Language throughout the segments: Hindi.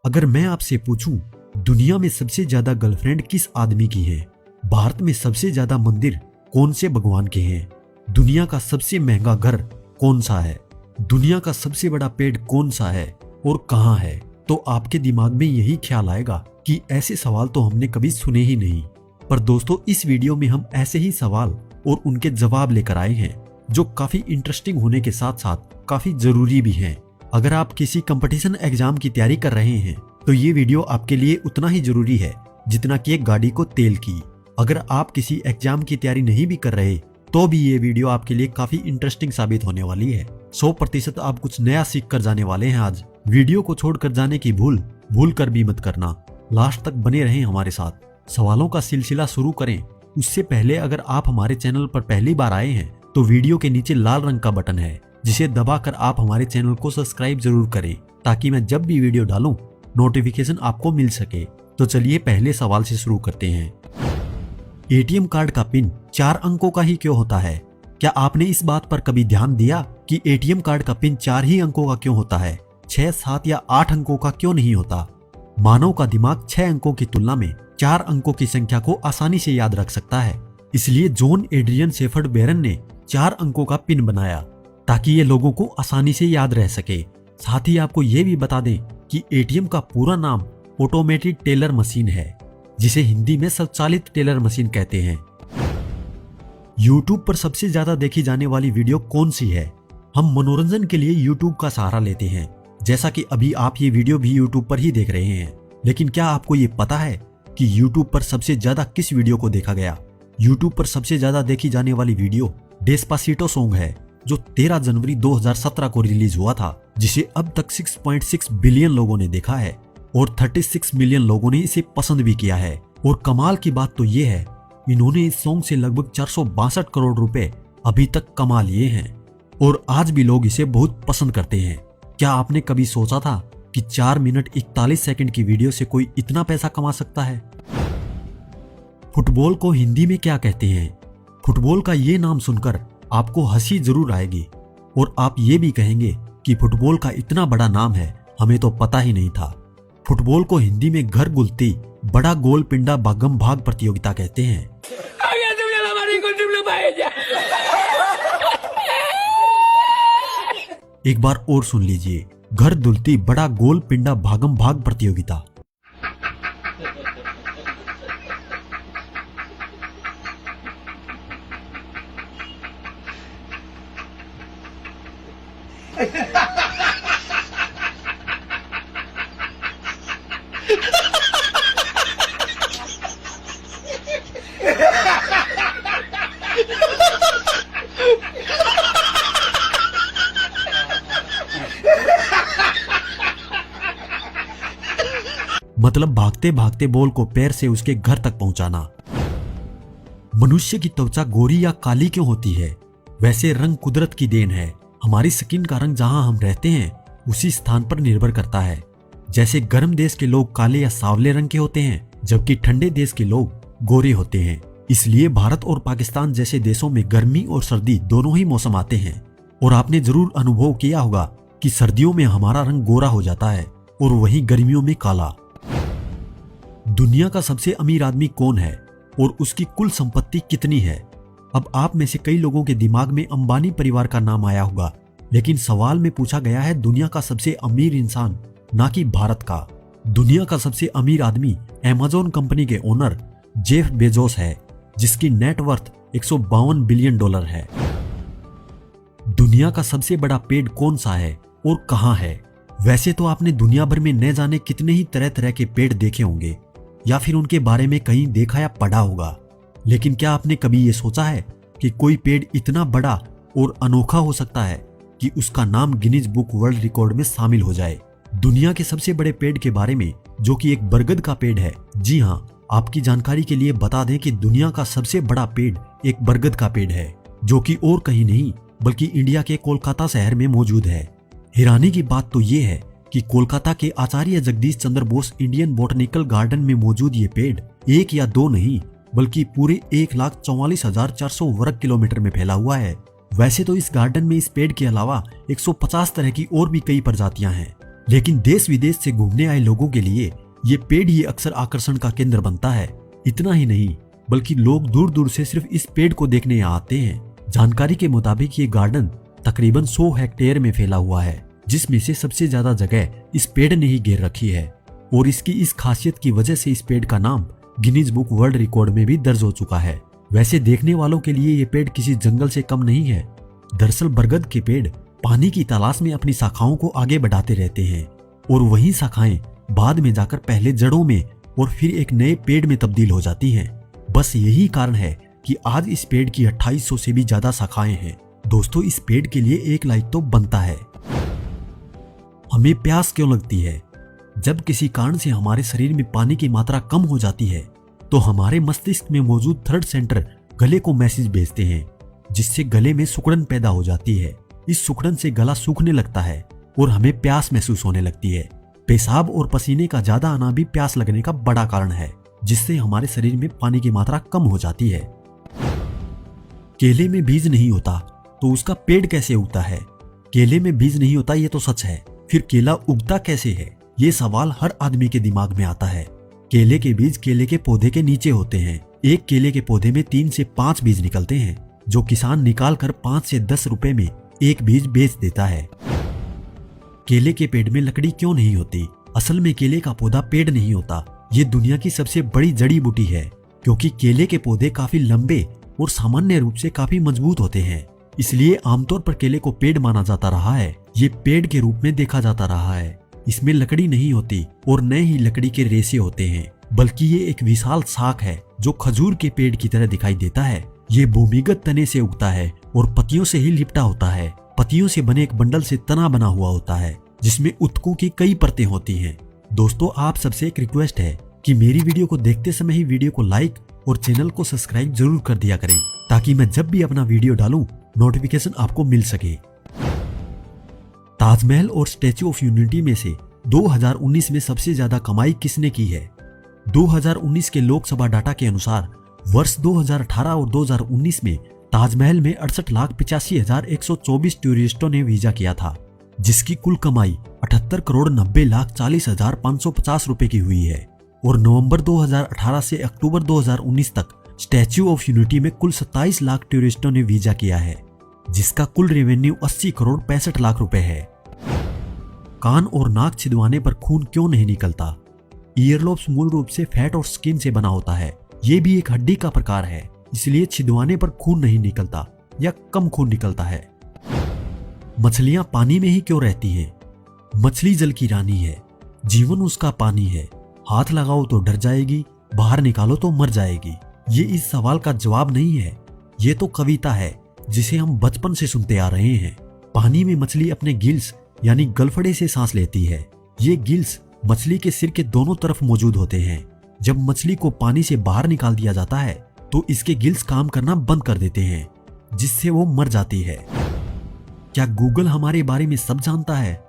अगर मैं आपसे पूछूं दुनिया में सबसे ज्यादा गर्लफ्रेंड किस आदमी की है, भारत में सबसे ज्यादा मंदिर कौन से भगवान के हैं, दुनिया का सबसे महंगा घर कौन सा है, दुनिया का सबसे बड़ा पेड़ कौन सा है और कहां है, तो आपके दिमाग में यही ख्याल आएगा कि ऐसे सवाल तो हमने कभी सुने ही नहीं। पर दोस्तों, इस वीडियो में हम ऐसे ही सवाल और उनके जवाब लेकर आए हैं जो काफी इंटरेस्टिंग होने के साथ साथ काफी जरूरी भी हैं। अगर आप किसी कंपटीशन एग्जाम की तैयारी कर रहे हैं तो ये वीडियो आपके लिए उतना ही जरूरी है जितना कि एक गाड़ी को तेल की। अगर आप किसी एग्जाम की तैयारी नहीं भी कर रहे तो भी ये वीडियो आपके लिए काफी इंटरेस्टिंग साबित होने वाली है। 100% आप कुछ नया सीख कर जाने वाले हैं आज। वीडियो को छोड़कर जाने की भूल कर भी मत करना। लास्ट तक बने रहें हमारे साथ। सवालों का सिलसिला शुरू करें उससे पहले अगर आप हमारे चैनल पर पहली बार आए हैं तो वीडियो के नीचे लाल रंग का बटन है जिसे दबाकर आप हमारे चैनल को सब्सक्राइब जरूर करें ताकि मैं जब भी वीडियो डालूं नोटिफिकेशन आपको मिल सके। तो चलिए पहले सवाल से शुरू करते हैं। एटीएम कार्ड का पिन 4 अंकों का ही क्यों होता है? क्या आपने इस बात पर कभी ध्यान दिया कि एटीएम कार्ड का पिन 4 ही अंकों का क्यों होता है, 6, 7 या 8 अंकों का क्यों नहीं होता? मानव का दिमाग 6 अंकों की तुलना में 4 अंकों की संख्या को आसानी से याद रख सकता है। इसलिए जॉन एड्रियन शेफर्ड बेरन ने 4 अंकों का पिन बनाया ताकि ये लोगों को आसानी से याद रह सके। साथ ही आपको ये भी बता दें कि एटीएम का पूरा नाम ऑटोमेटेड टेलर मशीन है जिसे हिंदी में स्वचालित टेलर मशीन कहते हैं। यूट्यूब पर सबसे ज्यादा देखी जाने वाली वीडियो कौन सी है? हम मनोरंजन के लिए यूट्यूब का सहारा लेते हैं, जैसा कि अभी आप ये वीडियो भी यूट्यूब पर ही देख रहे हैं। लेकिन क्या आपको ये पता है कि यूट्यूब पर सबसे ज्यादा किस वीडियो को देखा गया? यूट्यूब पर सबसे ज्यादा देखी जाने वाली वीडियो डेस्पासीटो सॉन्ग है जो 13 जनवरी 2017 को रिलीज हुआ था, जिसे अब तक 6.6 बिलियन लोगों ने देखा है और 36 मिलियन लोगों ने इसे पसंद भी किया है। और कमाल की बात तो ये है, इन्होंने इस सॉन्ग से लगभग 462 करोड़ रुपए अभी तक कमा लिए हैं और आज भी लोग इसे बहुत पसंद करते हैं। क्या आपने कभी सोचा था कि 4 मिनट 41 सेकंड की वीडियो से कोई इतना पैसा कमा सकता है? फुटबॉल को हिंदी में क्या कहते हैं? फुटबॉल का ये नाम सुनकर आपको हंसी जरूर आएगी और आप ये भी कहेंगे कि फुटबॉल का इतना बड़ा नाम है, हमें तो पता ही नहीं था। फुटबॉल को हिंदी में घर गुलती बड़ा गोल पिंडा भागम भाग प्रतियोगिता कहते हैं। एक बार और सुन लीजिए, घर दुलती बड़ा गोल पिंडा भागम भाग प्रतियोगिता। मतलब भागते भागते बॉल को पैर से उसके घर तक पहुंचाना। मनुष्य की त्वचा गोरी या काली क्यों होती है? वैसे रंग कुदरत की देन है। हमारी स्किन का रंग जहां हम रहते हैं उसी स्थान पर निर्भर करता है। जैसे गर्म देश के लोग काले या सांवले रंग के होते हैं जबकि ठंडे देश के लोग गोरे होते हैं। इसलिए भारत और पाकिस्तान जैसे देशों में गर्मी और सर्दी दोनों ही मौसम आते हैं। और आपने जरूर अनुभव किया होगा कि सर्दियों में हमारा रंग गोरा हो जाता है और वहीं गर्मियों में काला। दुनिया का सबसे अमीर आदमी कौन है और उसकी कुल संपत्ति कितनी है? अब आप में से कई लोगों के दिमाग में अंबानी परिवार का नाम आया होगा, लेकिन सवाल में पूछा गया है दुनिया का सबसे अमीर इंसान, ना कि भारत का। दुनिया का सबसे अमीर आदमी अमेज़न कंपनी के ओनर जेफ बेजोस है जिसकी नेटवर्थ 152 बिलियन डॉलर है। दुनिया का सबसे बड़ा पेड़ कौन सा है और कहां है? वैसे तो आपने दुनिया भर में न जाने कितने ही तरह तरह के पेड़ देखे होंगे या फिर उनके बारे में कहीं देखा या पढ़ा होगा, लेकिन क्या आपने कभी ये सोचा है कि कोई पेड़ इतना बड़ा और अनोखा हो सकता है कि उसका नाम गिनीज बुक वर्ल्ड रिकॉर्ड में शामिल हो जाए? दुनिया के सबसे बड़े पेड़ के बारे में, जो कि एक बरगद का पेड़ है। जी हाँ, आपकी जानकारी के लिए बता दें कि दुनिया का सबसे बड़ा पेड़ एक बरगद का पेड़ है जो कि और कहीं नहीं बल्कि इंडिया के कोलकाता शहर में मौजूद है। हैरानी की बात तो ये है कि कोलकाता के आचार्य Jagdish Chandra Bose Indian botanical garden में मौजूद ये पेड़ 1 या 2 नहीं बल्कि पूरे 1,44,400 वर्ग किलोमीटर में फैला हुआ है। वैसे तो इस गार्डन में इस पेड़ के अलावा 150 तरह की और भी कई प्रजातियां हैं, लेकिन देश विदेश से घूमने आए लोगों के लिए ये पेड़ ही अक्सर आकर्षण का केंद्र बनता है। इतना ही नहीं, बल्कि लोग दूर दूर से सिर्फ इस पेड़ को देखने यहाँ आते हैं। जानकारी के मुताबिक ये गार्डन तकरीबन 100 हेक्टेयर में फैला हुआ है, जिसमें से सबसे ज्यादा जगह इस पेड़ ने ही घेर रखी है। और इसकी इस खासियत की वजह से इस पेड़ का नाम गिनीज बुक वर्ल्ड रिकॉर्ड में भी दर्ज हो चुका है। वैसे देखने वालों के लिए ये पेड़ किसी जंगल से कम नहीं है। दरअसल बरगद के पेड़ पानी की तलाश में अपनी शाखाओं को आगे बढ़ाते रहते हैं और वही शाखाएं बाद में जाकर पहले जड़ों में और फिर एक नए पेड़ में तब्दील हो जाती हैं। बस यही कारण है कि आज इस पेड़ की 2800 से भी ज्यादा शाखाएं हैं। दोस्तों, इस पेड़ के लिए एक लाइक तो बनता है। हमें प्यास क्यों लगती है? जब किसी कारण से हमारे शरीर में पानी की मात्रा कम हो जाती है तो हमारे मस्तिष्क में मौजूद थर्ड सेंटर गले को मैसेज भेजते हैं, जिससे गले में सुकड़न पैदा हो जाती है। इस सुकड़न से गला सूखने लगता है और हमें प्यास महसूस होने लगती है। पेशाब और पसीने का ज्यादा आना भी प्यास लगने का बड़ा कारण है, जिससे हमारे शरीर में पानी की मात्रा कम हो जाती है। केले में बीज नहीं होता तो उसका पेड़ कैसे उगता है? केले में बीज नहीं होता ये तो सच है, फिर केला उगता कैसे है? ये सवाल हर आदमी के दिमाग में आता है। केले के बीज केले के पौधे के नीचे होते हैं। एक केले के पौधे में 3 से 5 बीज निकलते हैं, जो किसान निकाल कर 5 से 10 रुपए में एक बीज बेच देता है। केले के पेड़ में लकड़ी क्यों नहीं होती? असल में केले का पौधा पेड़ नहीं होता, ये दुनिया की सबसे बड़ी जड़ी बूटी है, क्योंकि केले के पौधे काफी लंबे और सामान्य रूप से काफी मजबूत होते हैं। इसलिए आमतौर पर केले को पेड़ माना जाता रहा है। ये पेड़ के रूप में देखा जाता रहा है। इसमें लकड़ी नहीं होती और न ही लकड़ी के रेशे होते हैं, बल्कि ये एक विशाल शाख है जो खजूर के पेड़ की तरह दिखाई देता है। ये भूमिगत तने से उगता है और पत्तियों से ही लिपटा होता है। पत्तियों से बने एक बंडल से तना बना हुआ होता है, जिसमें ऊतकों की कई परतें होती हैं। दोस्तों, आप सबसे एक रिक्वेस्ट है कि मेरी वीडियो को देखते समय ही वीडियो को लाइक और चैनल को सब्सक्राइब जरूर कर दिया करें, ताकि मैं जब भी अपना वीडियो डालूं नोटिफिकेशन आपको मिल सके। ताजमहल और स्टैच्यू ऑफ यूनिटी में से 2019 में सबसे ज्यादा कमाई किसने की है? 2019 के लोकसभा डाटा के अनुसार वर्ष 2018 और 2019 में ताजमहल में 68,85,124 टूरिस्टों ने वीजा किया था, जिसकी कुल कमाई 78,90,40,550 रुपए की हुई है। और नवंबर 2018 से अक्टूबर 2019 तक स्टैच्यू ऑफ यूनिटी में कुल 27 लाख टूरिस्टों ने वीजा किया है, जिसका कुल रेवेन्यू 80,65,00,000 रुपए है। कान और नाक छिदवाने पर खून क्यों नहीं निकलता? ईयरलोब्स मूल रूप से फैट और स्किन से बना होता है। ये भी एक हड्डी का प्रकार है, इसलिए छिदवाने पर खून नहीं निकलता या कम खून निकलता है। मछलियां पानी में ही क्यों रहती हैं? मछली जल की रानी है, जीवन उसका पानी है। हाथ लगाओ तो डर जाएगी, बाहर निकालो तो मर जाएगी। ये इस सवाल का जवाब नहीं है, ये तो कविता है जिसे हम बचपन से सुनते आ रहे हैं। पानी में मछली अपने गिल्स यानी गलफड़े से सांस लेती है। ये गिल्स मछली के सिर के दोनों तरफ मौजूद होते हैं। जब मछली को पानी से बाहर निकाल दिया जाता है तो इसके गिल्स काम करना बंद कर देते हैं, जिससे वो मर जाती है। क्या गूगल हमारे बारे में सब जानता है?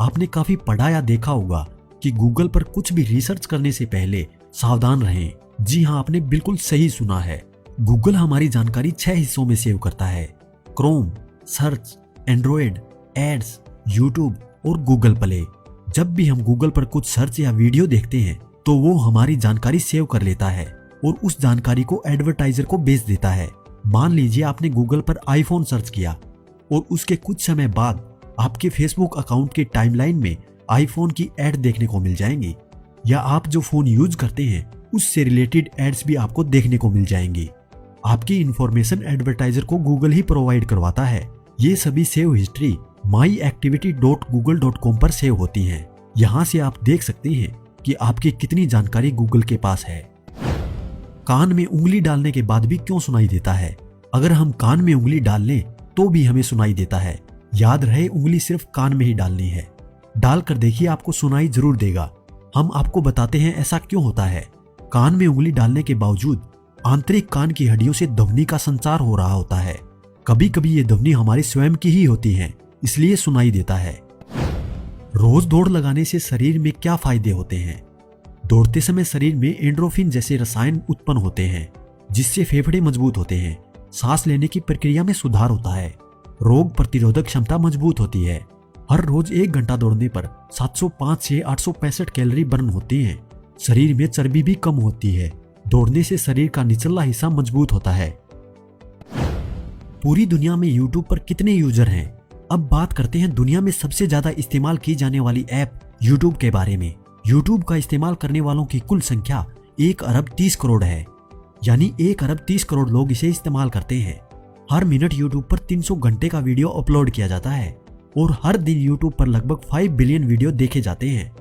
आपने काफी पढ़ा या देखा होगा कि गूगल पर कुछ भी रिसर्च करने से पहले सावधान रहें। जी हाँ, आपने बिल्कुल सही सुना है। गूगल हमारी जानकारी 6 हिस्सों में सेव करता है: Chrome, search, Android, ads, YouTube और गूगल प्ले। जब भी हम गूगल पर कुछ सर्च या वीडियो देखते हैं तो वो हमारी जानकारी सेव कर लेता है और उस जानकारी को एडवर्टाइजर को बेच देता है। मान लीजिए आपने गूगल पर आईफोन सर्च किया और उसके कुछ समय बाद आपके फेसबुक अकाउंट के टाइमलाइन में आईफोन की एड देखने को मिल जाएंगी, या आप जो फोन यूज करते हैं उससे रिलेटेड एड्स भी आपको देखने को मिल जाएंगी। आपकी इंफॉर्मेशन एडवर्टाइजर को गूगल ही प्रोवाइड करवाता है। ये सभी सेव हिस्ट्री myactivity.google.com पर सेव होती हैं। यहाँ से आप देख सकते हैं कि आपकी कितनी जानकारी गूगल के पास है। कान में उंगली डालने के बाद भी क्यों सुनाई देता है? अगर हम कान में उंगली डाल लें तो भी हमें सुनाई देता है। याद रहे, उंगली सिर्फ कान में ही डालनी है। डालकर देखिए, आपको सुनाई जरूर देगा। हम आपको बताते हैं ऐसा क्यों होता है। कान में उंगली डालने के बावजूद आंतरिक कान की हड्डियों से ध्वनि का संचार हो रहा होता है। कभी कभी ये ध्वनि हमारी स्वयं की ही होती है, इसलिए सुनाई देता है। रोज दौड़ लगाने से शरीर में क्या फायदे होते हैं? दौड़ते समय शरीर में एंडोर्फिन जैसे रसायन उत्पन्न होते हैं, जिससे फेफड़े मजबूत होते हैं। सांस लेने की प्रक्रिया में सुधार होता है। रोग प्रतिरोधक क्षमता मजबूत होती है। हर रोज 1 घंटा दौड़ने पर 705 से 865 कैलोरी बर्न होती हैं। शरीर में चर्बी भी कम होती है। दौड़ने से शरीर का निचला हिस्सा मजबूत होता है। पूरी दुनिया में YouTube पर कितने यूजर हैं? अब बात करते हैं दुनिया में सबसे ज्यादा इस्तेमाल की जाने वाली ऐप YouTube के बारे में। YouTube का इस्तेमाल करने वालों की कुल संख्या 1 अरब 30 करोड़ है, यानी 1 अरब 30 करोड़ लोग इसे इस्तेमाल करते हैं। हर मिनट YouTube पर 300 घंटे का वीडियो अपलोड किया जाता है और हर दिन YouTube पर लगभग 5 बिलियन वीडियो देखे जाते हैं।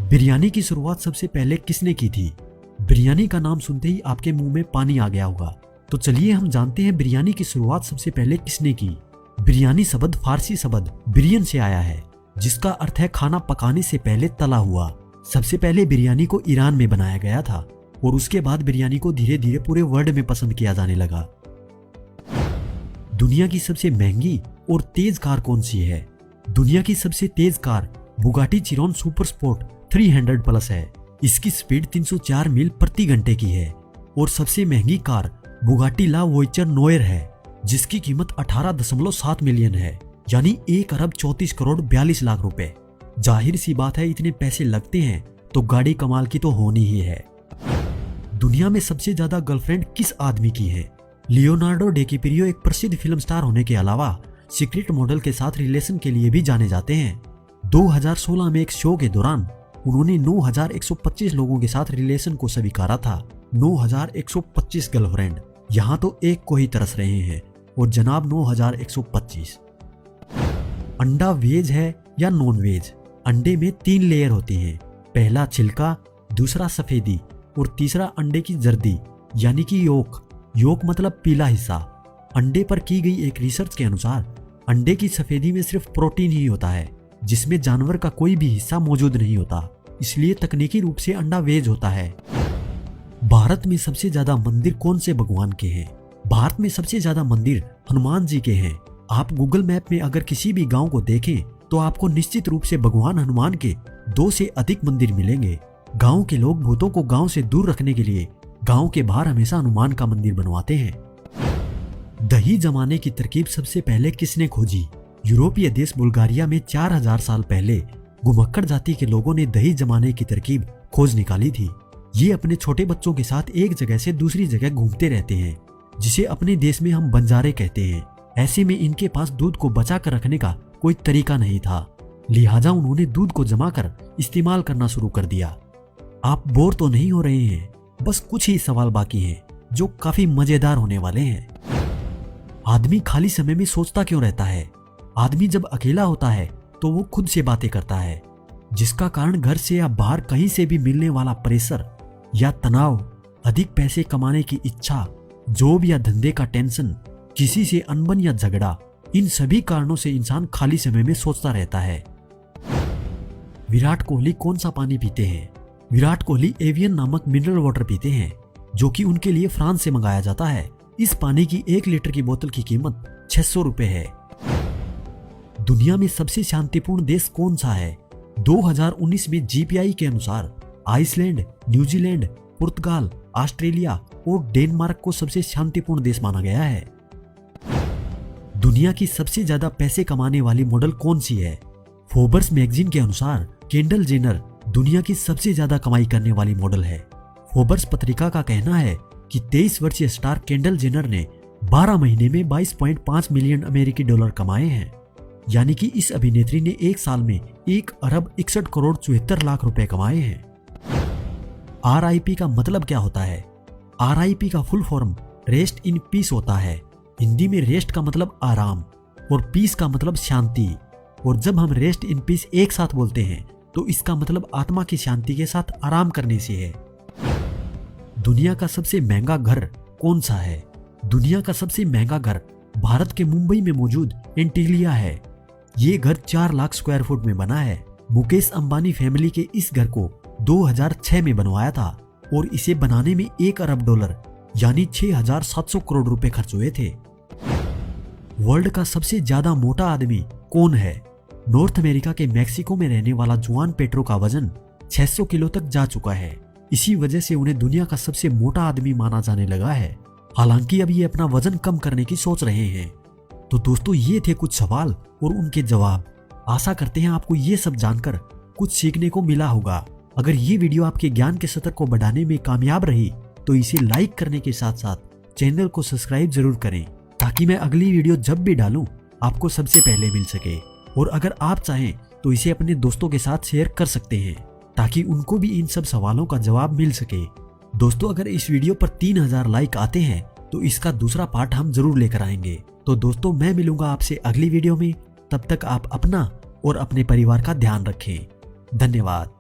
बिरयानी की शुरुआत सबसे पहले किसने की थी? बिरयानी का नाम सुनते ही आपके मुंह में पानी आ गया होगा, तो चलिए हम जानते हैं बिरयानी की शुरुआत सबसे पहले किसने की। बिरयानी शब्द फारसी शब्द बिरियन से आया है, जिसका अर्थ है खाना पकाने से पहले तला हुआ। सबसे पहले बिरयानी को ईरान में बनाया गया था और उसके बाद बिरयानी को धीरे धीरे पूरे वर्ल्ड में पसंद किया जाने लगा। दुनिया की सबसे महंगी और तेज कार कौन सी है? दुनिया की सबसे तेज car Bugatti Chiron super sport 300 plus है। इसकी स्पीड 304 मील प्रति घंटे की है। और सबसे महंगी कार बुगाटी ला वोयचर नोयर है, जिसकी कीमत 18.7 मिलियन है, यानी 1 अरब 34 करोड़ 42 लाख रुपए। जाहिर सी बात है, इतने पैसे लगते हैं तो गाड़ी कमाल की तो होनी ही है। दुनिया में सबसे ज्यादा गर्लफ्रेंड किस आदमी की है? लियोनार्डो डिकैप्रियो एक प्रसिद्ध फिल्म स्टार होने के अलावा सीक्रेट मॉडल के साथ रिलेशन के लिए भी जाने जाते हैं। 2016 में एक शो के दौरान उन्होंने 9125 लोगों के साथ रिलेशन को स्वीकारा था। 9125 गर्लफ्रेंड, यहाँ तो एक को ही तरस रहे हैं और जनाब 9125। अंडा वेज है या नॉन वेज? अंडे में 3 लेयर होती हैं। पहला छिलका, दूसरा सफेदी और तीसरा अंडे की जर्दी यानी कि योक। योक मतलब पीला हिस्सा। अंडे पर की गई एक रिसर्च के अनुसार अंडे की सफेदी में सिर्फ प्रोटीन ही होता है, जिसमें जानवर का कोई भी हिस्सा मौजूद नहीं होता, इसलिए तकनीकी रूप से अंडा वेज होता है। भारत में सबसे ज्यादा मंदिर कौन से भगवान के हैं? भारत में सबसे ज्यादा मंदिर हनुमान जी के हैं। आप गूगल मैप में अगर किसी भी गांव को देखें तो आपको निश्चित रूप से भगवान हनुमान के 2 से अधिक मंदिर मिलेंगे। गांव के लोग भूतों को गांव से दूर रखने के लिए गांव के बाहर हमेशा हनुमान का मंदिर बनवाते हैं। दही जमाने की तरकीब सबसे पहले किसने खोजी? यूरोपीय देश बुल्गारिया में 4000 साल पहले घुमक्कड़ जाति के लोगों ने दही जमाने की तरकीब खोज निकाली थी। ये अपने छोटे बच्चों के साथ एक जगह से दूसरी जगह घूमते रहते हैं, जिसे अपने देश में हम बंजारे कहते हैं। ऐसे में इनके पास दूध को बचा कर रखने का कोई तरीका नहीं था, लिहाजा उन्होंने दूध को जमा कर इस्तेमाल करना शुरू कर दिया। आप बोर तो नहीं हो रहे हैं? बस कुछ ही सवाल बाकी हैं जो काफी मजेदार होने वाले हैं। आदमी खाली समय में सोचता क्यों रहता है? आदमी जब अकेला होता है तो वो खुद से बातें करता है, जिसका कारण घर से या बाहर कहीं से भी मिलने वाला प्रेशर या तनाव, अधिक पैसे कमाने की इच्छा, जॉब या धंधे का टेंशन, किसी से अनबन या झगड़ा, इन सभी कारणों से इंसान खाली समय में सोचता रहता है। विराट कोहली कौन सा पानी पीते हैं? विराट कोहली एवियन नामक मिनरल वाटर पीते हैं, जो कि उनके लिए फ्रांस से मंगाया जाता है। इस पानी की 1 लीटर की बोतल की कीमत 600 रुपए है। दुनिया में सबसे शांतिपूर्ण देश कौन सा है? 2019 में जीपीआई के अनुसार आइसलैंड, न्यूजीलैंड, पुर्तगाल, ऑस्ट्रेलिया और डेनमार्क को सबसे शांतिपूर्ण देश माना गया है। दुनिया की सबसे ज्यादा पैसे कमाने वाली मॉडल कौन सी है? फोर्ब्स मैगजीन के अनुसार केंडल जेनर दुनिया की सबसे ज्यादा कमाई करने वाली मॉडल है। फोर्ब्स पत्रिका का कहना है कि 23 वर्षीय स्टार केंडल जेनर ने 12 महीने में 22.5 मिलियन अमेरिकी डॉलर कमाए हैं, यानी कि इस अभिनेत्री ने एक साल में 1 अरब 61 करोड़ 74 लाख रुपए कमाए हैं। RIP का मतलब क्या होता है? RIP का full form rest in peace होता है। हिंदी में रेस्ट का मतलब आराम और पीस का मतलब शांति, और जब हम रेस्ट इन पीस एक साथ बोलते हैं तो इसका मतलब आत्मा की शांति के साथ आराम करने से है। दुनिया का सबसे महंगा घर कौन सा है? दुनिया का सबसे महंगा घर भारत के मुंबई में मौजूद एंटीलिया है। ये घर 4 लाख स्क्वायर फुट में बना है। मुकेश अंबानी फैमिली के इस घर को 2006 में बनवाया था और इसे बनाने में 1 अरब डॉलर यानी 6700 करोड़ रुपए खर्च हुए थे। वर्ल्ड का सबसे ज्यादा मोटा आदमी कौन है? नॉर्थ अमेरिका के मैक्सिको में रहने वाला जुआन पेट्रो का वजन 600 किलो तक जा चुका है। इसी वजह से उन्हें दुनिया का सबसे मोटा आदमी माना जाने लगा है। हालांकि अब ये अपना वजन कम करने की सोच रहे हैं। तो दोस्तों ये थे कुछ सवाल और उनके जवाब। आशा करते हैं आपको ये सब जानकर कुछ सीखने को मिला होगा। अगर ये वीडियो आपके ज्ञान के स्तर को बढ़ाने में कामयाब रही तो इसे लाइक करने के साथ साथ चैनल को सब्सक्राइब जरूर करें, ताकि मैं अगली वीडियो जब भी डालूं आपको सबसे पहले मिल सके। और अगर आप चाहें तो इसे अपने दोस्तों के साथ शेयर कर सकते हैं, ताकि उनको भी इन सब सवालों का जवाब मिल सके। दोस्तों अगर इस वीडियो पर 3000 लाइक आते हैं तो इसका दूसरा पार्ट हम जरूर लेकर आएंगे। तो दोस्तों मैं मिलूंगा आपसे अगली वीडियो में। तब तक आप अपना और अपने परिवार का ध्यान रखें। धन्यवाद।